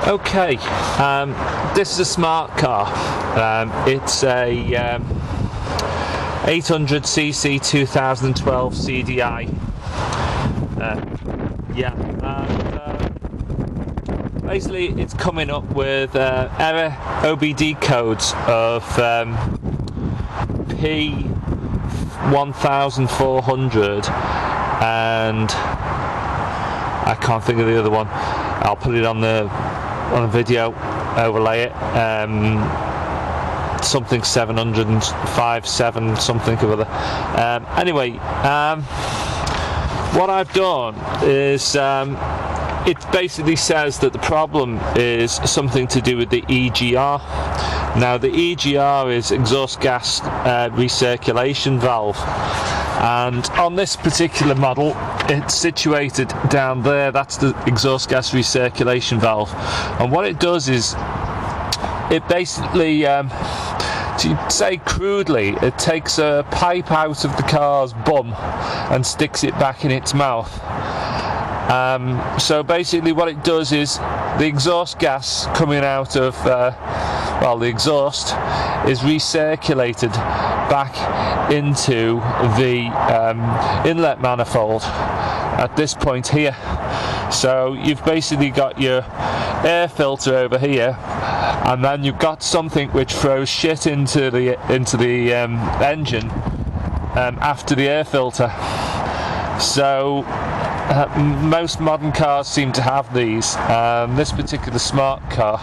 Okay, this is a smart car. It's a 800cc 2012 CDI. Basically it's coming up with error OBD codes of P1400 and I can't think of the other one. I'll put it on the video, overlay it. Something 757 something or other. Anyway, what I've done is it basically says that the problem is something to do with the EGR. Now the EGR is exhaust gas recirculation valve, and on this particular model it's situated down there. That's the exhaust gas recirculation valve, and what it does is it basically, to say crudely, it takes a pipe out of the car's bum and sticks it back in its mouth. So basically what it does is the exhaust gas coming out of the exhaust is recirculated back into the inlet manifold at this point here. So you've basically got your air filter over here, and then you've got something which throws shit into the engine after the air filter. So most modern cars seem to have these. This particular smart car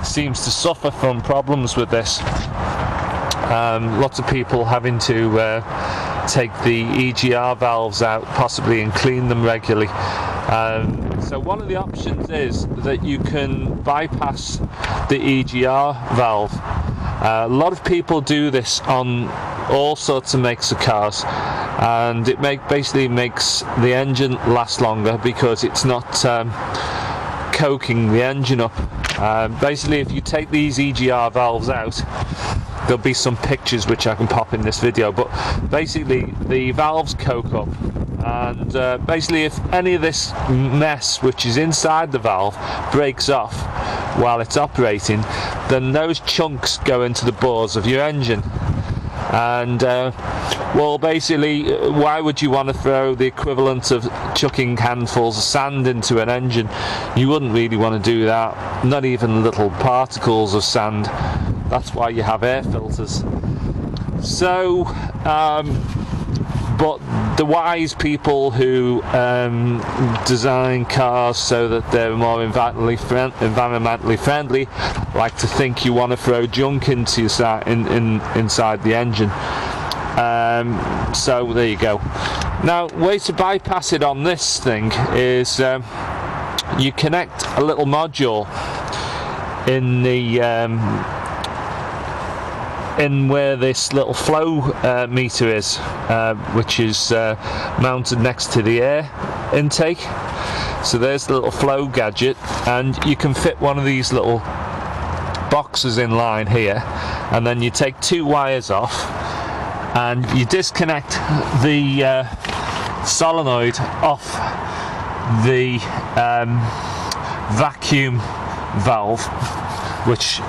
seems to suffer from problems with this. Lots of people having to take the EGR valves out possibly and clean them regularly. So one of the options is that you can bypass the EGR valve. A lot of people do this on all sorts of makes of cars, and it basically makes the engine last longer because it's not coking the engine up. Basically, if you take these EGR valves out, there'll be some pictures which I can pop in this video, but basically the valves coke up, and basically if any of this mess which is inside the valve breaks off while it's operating, then those chunks go into the bores of your engine. And well, basically, why would you want to throw the equivalent of chucking handfuls of sand into an engine? You wouldn't really want to do that, not even little particles of sand. That's why you have air filters. So but the wise people who design cars so that they're more environmentally friendly like to think you want to throw junk into inside the engine. So there you go. Now, way to bypass it on this thing is you connect a little module in the in where this little flow meter is, which is mounted next to the air intake. So there's the little flow gadget, and you can fit one of these little boxes in line here, and then you take two wires off and you disconnect the solenoid off the vacuum valve, which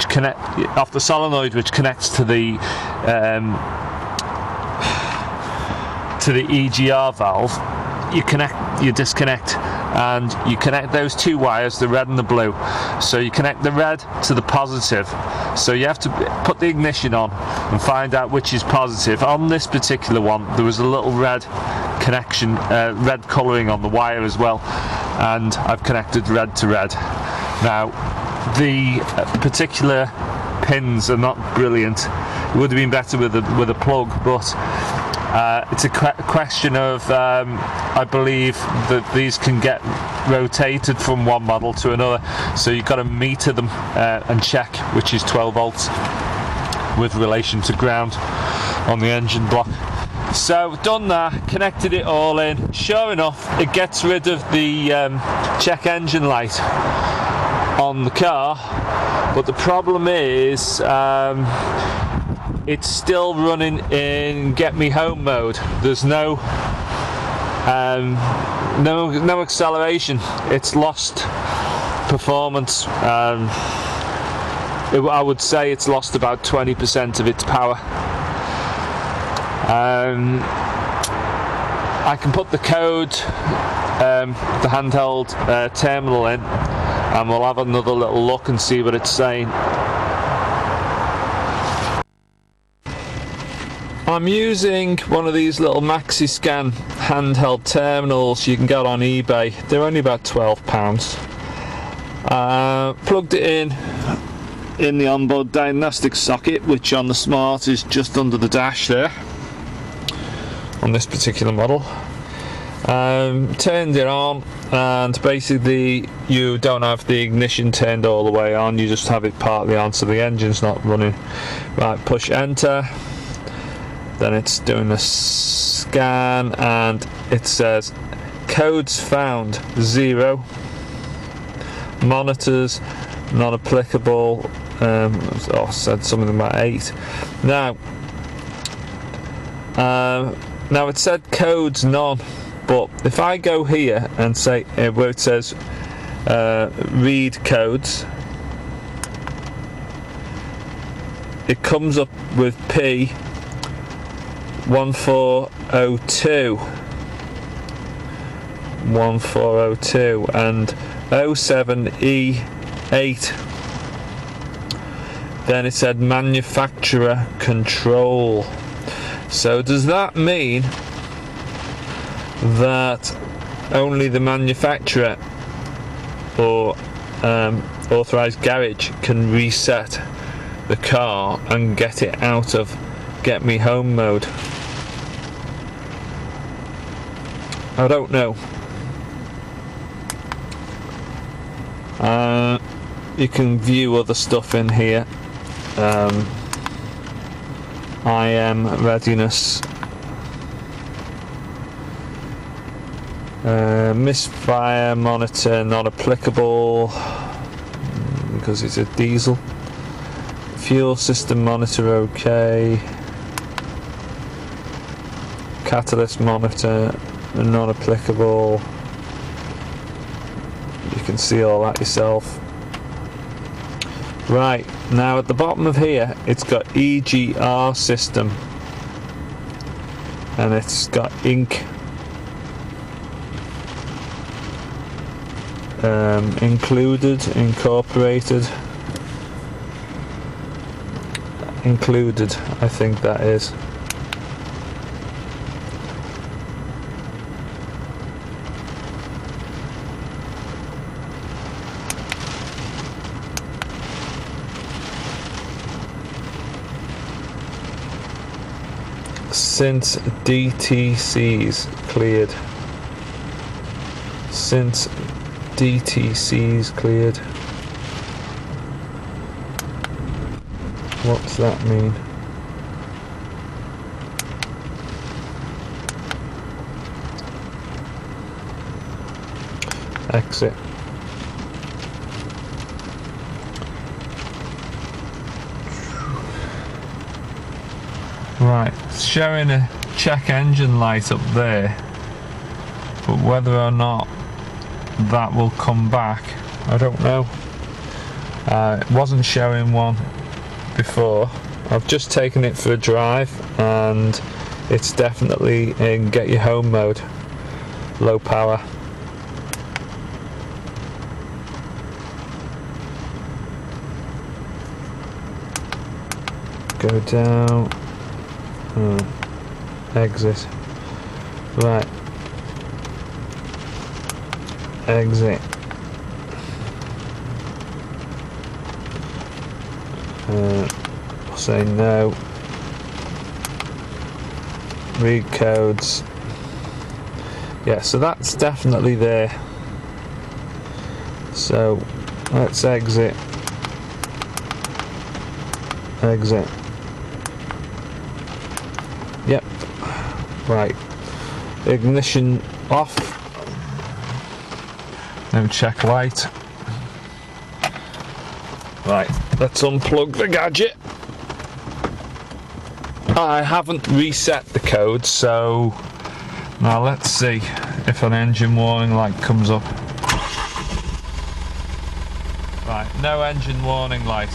connect off the solenoid which connects to the EGR valve. You disconnect, and you connect those two wires, the red and the blue. So you connect the red to the positive. So you have to put the ignition on and find out which is positive. On this particular one, there was a little red connection, red colouring on the wire as well, and I've connected red to red. Now, the particular pins are not brilliant. It would have been better with a plug, but it's a question of I believe that these can get rotated from one model to another, so you've got to meter them and check which is 12 volts with relation to ground on the engine block. So done that, connected it all in. Sure enough, it gets rid of the check engine light on the car, but the problem is it's still running in get me home mode. There's no acceleration. It's lost performance. I would say it's lost about 20% of its power. I can put the code, the handheld terminal in, and we'll have another little look and see what it's saying. I'm using one of these little MaxiScan handheld terminals you can get on eBay. They're only about £12. Plugged it in the onboard diagnostic socket, which on the Smart is just under the dash there on this particular model. Turned it on, and basically you don't have the ignition turned all the way on, you just have it partly on, so the engine's not running. Right, push enter, then it's doing a scan and it says codes found 0, monitors not applicable. Said something about 8. Now it said codes none, but if I go here and say where it says read codes, it comes up with P 1402 and 07E8. Then it said manufacturer control. So does that mean that only the manufacturer or authorised garage can reset the car and get it out of get me home mode? I don't know. You can view other stuff in here. IM readiness, misfire monitor not applicable because it's a diesel. Fuel system monitor okay. Catalyst monitor not applicable. You can see all that yourself. Right, now at the bottom of here it's got EGR system, and it's got included, incorporated, included, I think that is. Since DTC's cleared. Since DTC's cleared. What's that mean? Exit. Right, it's showing a check engine light up there, but whether or not that will come back, I don't know. It wasn't showing one before. I've just taken it for a drive and it's definitely in get your home mode, low power. Go down. Exit. Right. Exit. Say no. Read codes. Yeah, so that's definitely there. So let's exit. Exit. Yep. Right. Ignition off. No check light. Right, let's unplug the gadget. I haven't reset the code, so now let's see if an engine warning light comes up. Right, no engine warning light.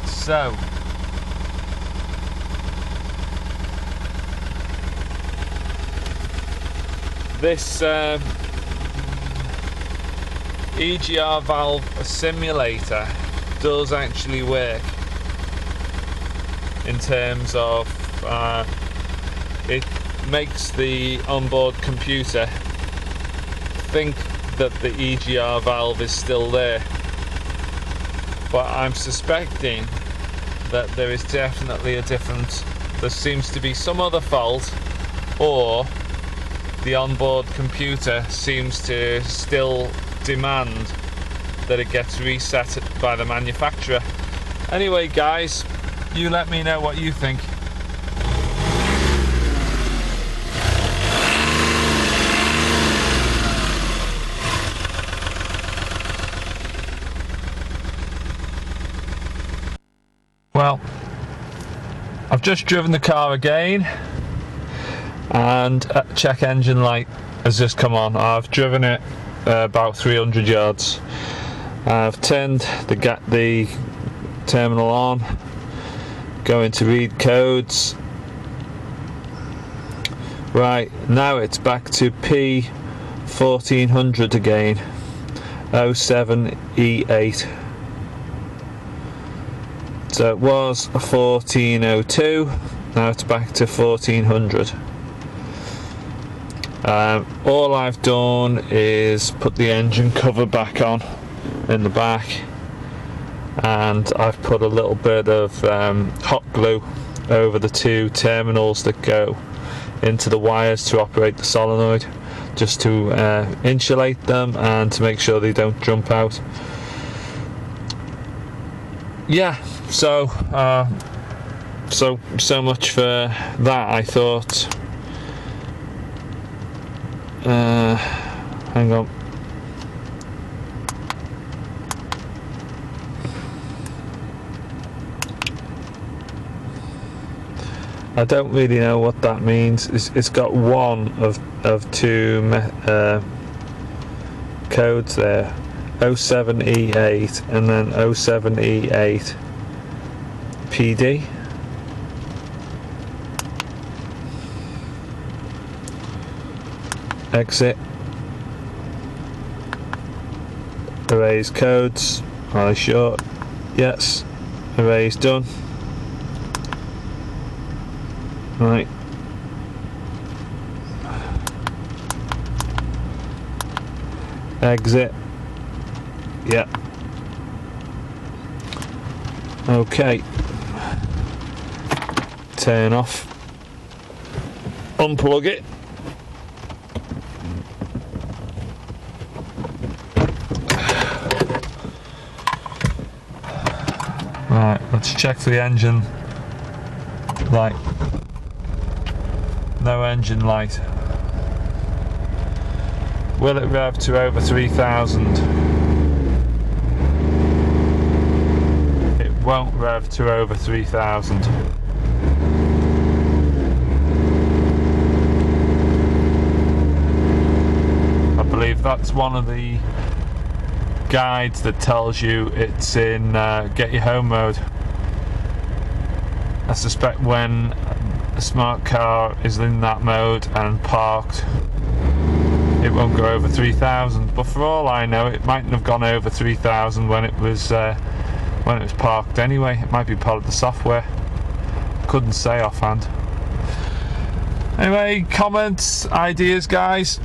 So, this EGR valve simulator does actually work in terms of it makes the onboard computer think that the EGR valve is still there, but I'm suspecting that there is definitely a difference. There seems to be some other fault, or the onboard computer seems to still demand that it gets reset by the manufacturer. Anyway guys, you let me know what you think. Well, I've just driven the car again, and check engine light has just come on. I've driven it about 300 yards. I've turned the terminal on, going to read codes. Right, now it's back to P1400 again, 07E8. So it was 1402, now it's back to 1400. All I've done is put the engine cover back on in the back, and I've put a little bit of hot glue over the two terminals that go into the wires to operate the solenoid, just to insulate them and to make sure they don't jump out. Yeah, so much for that. I thought, hang on, I don't really know what that means. It's got one of two codes there, 07E8 and then 07E8 PD. Exit. Erase codes. Are they short? Yes. Erase done. Right. Exit. Yeah. Okay. Turn off. Unplug it. Right, let's check the engine light. No engine light. Will it rev to over 3,000? It won't rev to over 3,000. I believe that's one of the guides that tells you it's in get your home mode. I suspect when a smart car is in that mode and parked, it won't go over 3,000, but for all I know it mightn't have gone over 3,000 when it was parked anyway. It might be part of the software, couldn't say offhand. Anyway, comments, ideas guys,